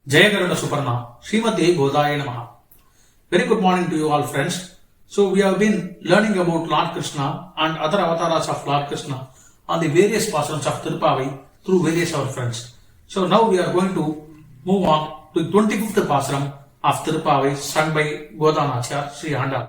Jayagarada Suparna, Srimati Godaya Namaha. Very good morning to you all friends. So we have been learning about Lord Krishna and other avatars of Lord Krishna on the various pasaras of Tirupavai through various our friends. So now we are going to move on to the 25th pasaram of Tirupavai sung by Godanachar Sri Handa.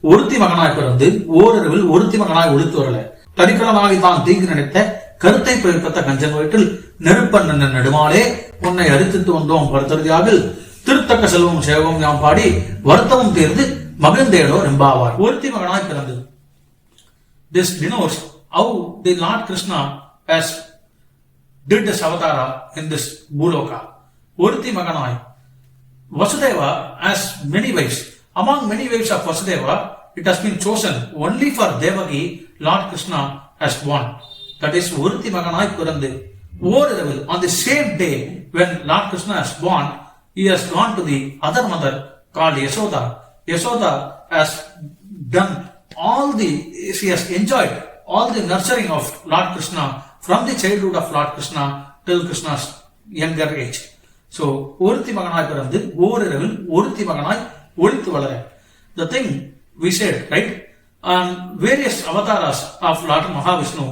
ஒருத்தி மகனாய் பிறந்து ஓரறிவில் ஒருத்தி மகனாய் ஒழித்து வரல தனிக்கலனாகி தான் தீங்கு நினைத்த கருத்தை பிறப்பத்த கஞ்சன் வயிற்றில் நெருப்பன் நெடுமாலே உன்னை அரித்து வந்தோம் வருத்தறியாவில் திருத்தக்க செல்வம் சேவம் யாம் பாடி வருத்தமும் தேர்ந்து மகிழ்ந்தேடோ ரெம்பாவார். ஒருத்தி மகனாய் பிறந்து. This denotes how the Lord Krishna has did this avatara in this Bhuloka. ஒருத்தி மகனாய். Vasudeva has many wives. Among many wives of Vasudeva, it has been chosen only for Devaki, Lord Krishna has born. That is ஒருத்தி மகனாய் பிறந்து. ஓரிரவில், on the same day when Lord Krishna has born, he has gone to the other mother called Yashoda. Yashoda has done she has enjoyed all the nurturing of Lord Krishna from the childhood of Lord Krishna till Krishna's younger age. So, ஒருத்தி மகனாய் பிறந்து ஓரிரவில் ஒருத்தி மகனாய் ஒழித்து வளர. The thing we said, right? Various avatars of Lord Mahavishnu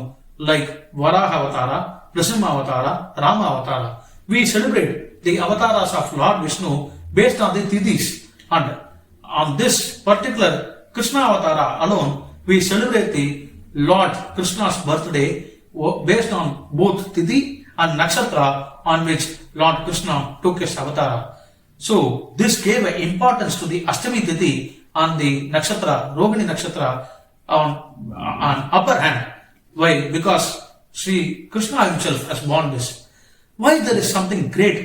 like Varaha Avatara, Nrsimha Avatara, Rama Avatara. We celebrate the avatars of Lord Vishnu based on the Tithis, and on this particular Krishna Avatara alone, we celebrate the Lord Krishna's birthday based on both Tithi and Nakshatra on which Lord Krishna took his avatara. So, this gave an importance to the Ashtami Tithi on the Nakshatra, Rohini Nakshatra on upper hand. Why? Because Sri Krishna himself has born this. Why there is something great,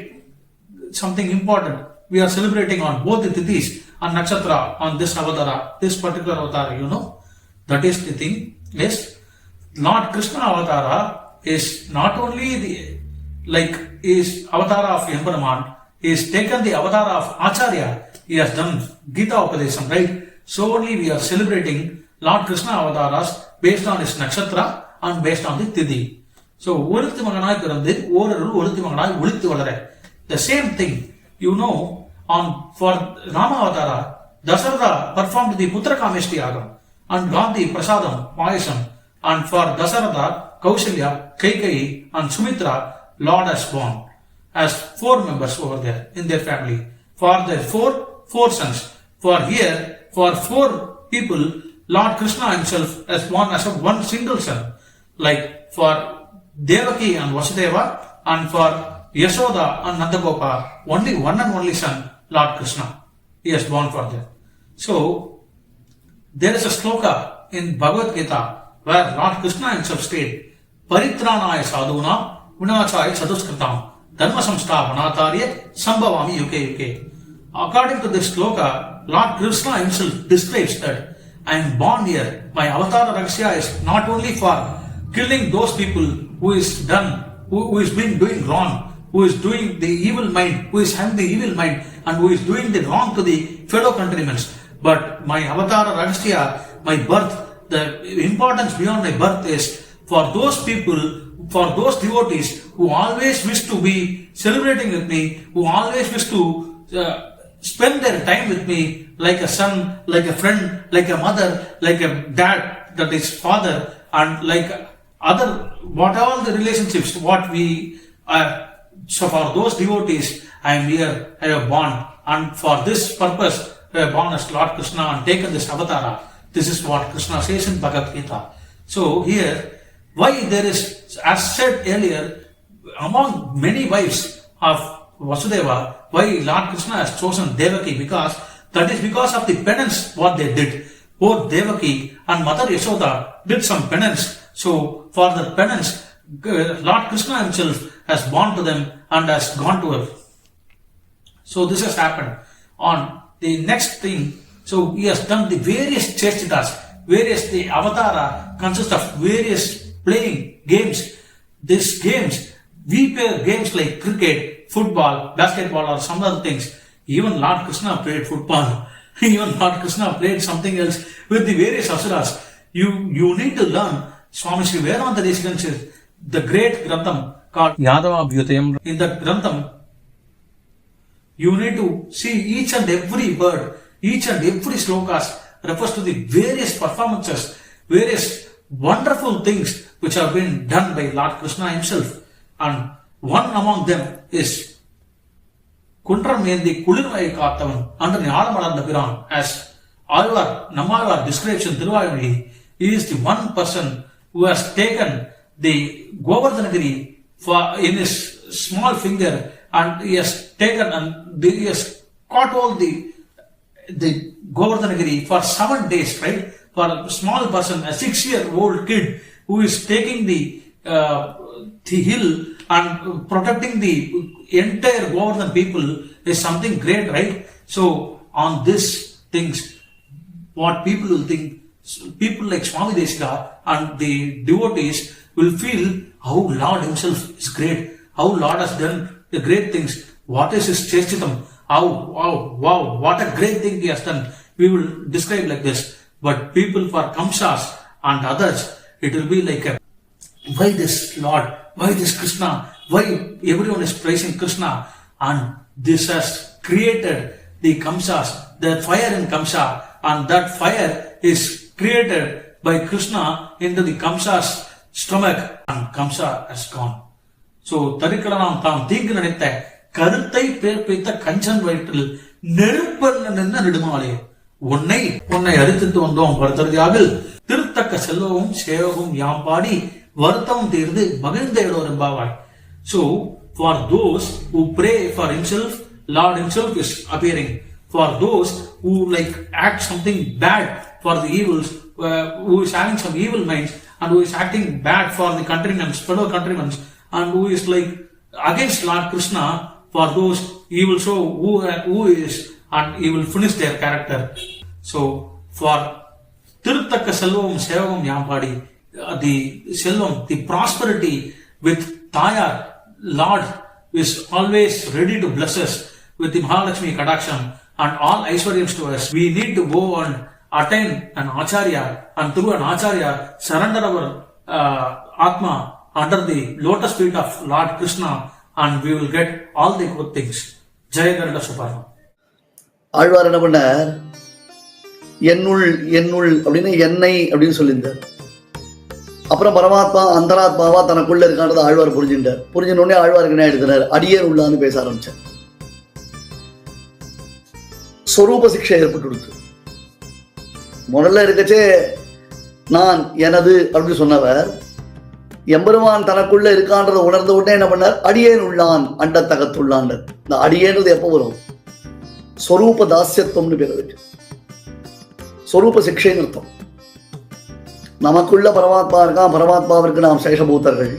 something important we are celebrating on both the Tithis and Nakshatra on this avatara, this particular avatara, you know? That is the thing. Yes, Lord Krishna avatara is not only is avatara of Yambaraman, he has taken the avatara of Acharya, he has done Gita Upadesam, right? So only we are celebrating Lord Krishna avataras based on his nakshatra and based on the Tithi. So, ஒருத்தி மகனாய் பிறந்து ஓரருள் ஒருத்தி மகனாய் ஒழித்து வளர. The same thing, you know, for Rama Avatara, Dasarada performed the Putra Kameshti Yagam and got the Prasadam, Payasam, and for Dasarada, Kausalya, Kaikeyi, and Sumitra, Lord has born as 4 members over there in their family. For the four sons. For 4 people, Lord Krishna himself has born as one single son. Like for Devaki and Vasudeva, and for Yashoda and Nandagopa, only one and only son, Lord Krishna. He has born for them. So, there is a sloka in Bhagavad Gita where Lord Krishna himself stated, Paritranaya sadhuna vinachaya chaduskritam dharma samsthapanatharya sambhavami yuke yuke. According to this sloka, Lord Krishna himself describes that I am born here. My avatar Raksha is not only for killing those people who is been doing wrong, who is doing the evil mind, who is having the evil mind, and who is doing the wrong to the fellow countrymen. But my avatar Raksha, my birth, the importance beyond my birth is for those people, for those devotees who always wish to be celebrating with me, who always wish to spend their time with me like a son, like a friend, like a mother, like a dad, that is father, and like other, what all the relationships, what we so for those devotees, I am here, I have born, and for this purpose, I have born as Lord Krishna and taken this avatara. This is what Krishna says in Bhagavad Gita. So here, why there is, as said earlier, among many wives of Vasudeva, why Lord Krishna has chosen Devaki? Because that is because of the penance what they did. Both Devaki and Mother Yashoda did some penance. So for the penance, Lord Krishna himself has born to them and has gone to her. So this has happened. On the next thing, so he has done the various chestitas, the avatara consists of various playing games. These games, we play games like cricket, football, basketball, or some other things. Even Lord Krishna played football. Even Lord Krishna played something else with the various asuras. You need to learn. Swami Sri Vedanta Desikan says, the great Grantham called Yadava Bhyutayam. In the Grantham, You need to see each and every word, each and every slokas refers to the various performances, various wonderful things which have been done by Lord Krishna himself. And one among them is Kuntram Mendi Kulirvai Kaatavan under Nalamalanda Piran, as Nammalvar describes in Tiruvazhumazhi. He is the one person who has taken the Govardhanagiri in his small finger, and he has taken and he has caught all the Govardhanagiri for 7 days, right? For a small person, a 6-year-old kid who is taking the hill and protecting the entire Govardhan people is something great, right? So on these things, what people will think, people like Swami Desika and the devotees will feel how Lord himself is great, how Lord has done the great things, what is his Chechitam, wow, what a great thing he has done. We will describe like this. But people for Kamsas and others, it will be like why this Lord, why this Krishna, why everyone is praising Krishna, and this has created the Kamsas, the fire in Kamsa, and that fire is created by Krishna into the Kamsa's stomach, and Kamsa has gone. So Tarikalanam Tam Tinganite Karutai Perpita Kanchan Vital Nerupal and Nidamale. உன்னை அறுத்துட்டு வந்தோம் படுத்துறதியாவில் திருத்தக்க செல்வமும் சேவகும் யாம் பாடி வருத்தம் தீர்ந்து மகிழ்ந்த இடோரெம்பாவாய். So for those who pray for himself, Lord himself is appearing. For those who like act something bad for the evils, who is having some evil minds and who is acting bad for the countrymen, fellow countrymen, and who is like against Lord Krishna, for those he will show who is, and he will finish their character. So for Tirthaka Selvam Sevagam Yampadi, the Selvam, the prosperity with Tayar, Lord is always ready to bless us with the Mahalakshmi Kadaksham and all Aishwaryams to us. We need to go and attain an Acharya, and through an Acharya surrender our Atma under the lotus feet of Lord Krishna, and we will get all the good things. Jai Garuda Suparna. Alvar என்ன பண்ணார், என்னுள் அப்படின்னு என்னை அப்படின்னு சொல்லியிருந்தார். அப்புறம் பரமாத்மா அந்தராத்மாவா தனக்குள்ள இருக்கான்றதை ஆழ்வார் புரிஞ்சுட்டார். புரிஞ்சினோடனே ஆழ்வாருக்கு என்ன எடுக்கிறார், அடியேன் உள்ளான்னு பேச ஆரம்பிச்சார். ஸ்வரூப சிக்ஷை ஏற்பட்டு கொடுத்து முதல்ல இருக்கச்சே நான் எனது அப்படின்னு சொன்னவர் எம்பெருமான் தனக்குள்ள இருக்கான்றதை உணர்ந்த உடனே என்ன பண்ணார், அடியேன் உள்ளான் அண்டத்தகத்துள்ளான். இந்த அடியேன்றது எப்போ வரும், ஸ்வரூப தாஸ்யத்துவம்னு பேர் இருக்கு. ஸ்வரூப சிக்ஷைன்னு அர்த்தம். நமக்குள்ள பரமாத்மா இருக்கான், பரமாத்மாவிற்கு நாம் சேஷபூதர்கள்.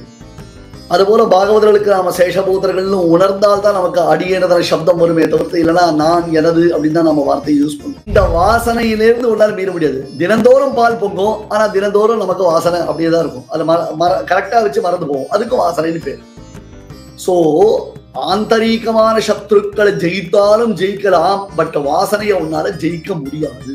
அதுபோல பாகவதர்களுக்கு நாம சேஷபூதர்கள்னு உணர்ந்தால்தான் நமக்கு அடியேனதான சப்தம் வருமே தவிர்த்து, இல்லைன்னா நான் எனது அப்படின்னு தான் நம்ம வார்த்தையை யூஸ் பண்ணுவோம். இந்த வாசனையிலிருந்து ஒன்றால் மீற முடியாது. தினந்தோறும் பால் பொங்கும், ஆனா தினந்தோறும் நமக்கு வாசனை அப்படியே தான் இருக்கும். அது கரெக்டா வச்சு மறந்து போவோம், அதுக்கும் வாசனைன்னு பேர். சோ ஆந்தரீகமான சத்ருக்களை ஜெயித்தாலும் ஜெயிக்கலாம், பட் வாசனையை உன்னால ஜெயிக்க முடியாது.